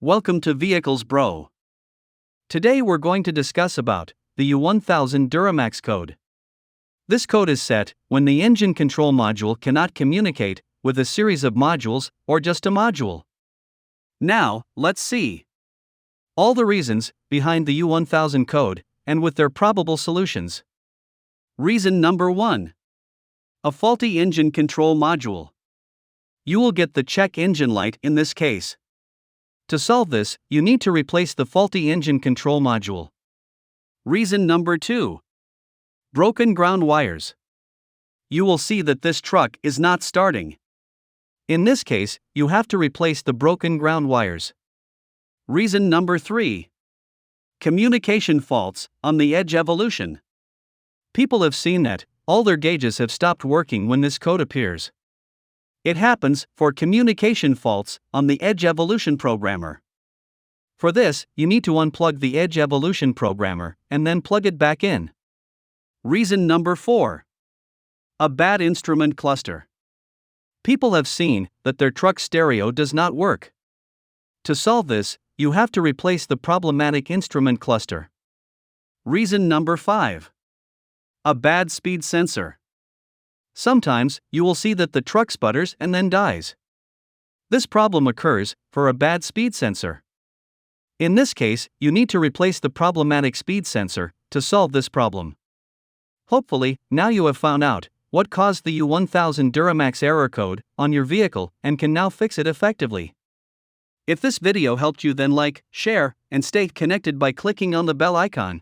Welcome to Vehicles Bro. Today we're going to discuss about the U1000 Duramax code. This code is set when the engine control module cannot communicate with a series of modules or just a module. Now, let's see all the reasons behind the U1000 code and with their probable solutions. Reason number 1. A faulty engine control module. You will get the check engine light in this case. To solve this, you need to replace the faulty engine control module. Reason number 2. Broken ground wires. You will see that this truck is not starting. In this case, you have to replace the broken ground wires. Reason number 3. Communication faults on the edge evolution. People have seen that all their gauges have stopped working when this code appears. It happens for communication faults on the edge evolution programmer. For this, you need to unplug the edge evolution programmer and then plug it back in. Reason number 4. A bad instrument cluster. People have seen that their truck stereo does not work. To solve this, you have to replace the problematic instrument cluster. Reason number 5. A bad speed sensor. Sometimes, you will see that the truck sputters and then dies. This problem occurs for a bad speed sensor. In this case, you need to replace the problematic speed sensor to solve this problem. Hopefully, now you have found out what caused the U1000 Duramax error code on your vehicle and can now fix it effectively. If this video helped you, then like, share, and stay connected by clicking on the bell icon.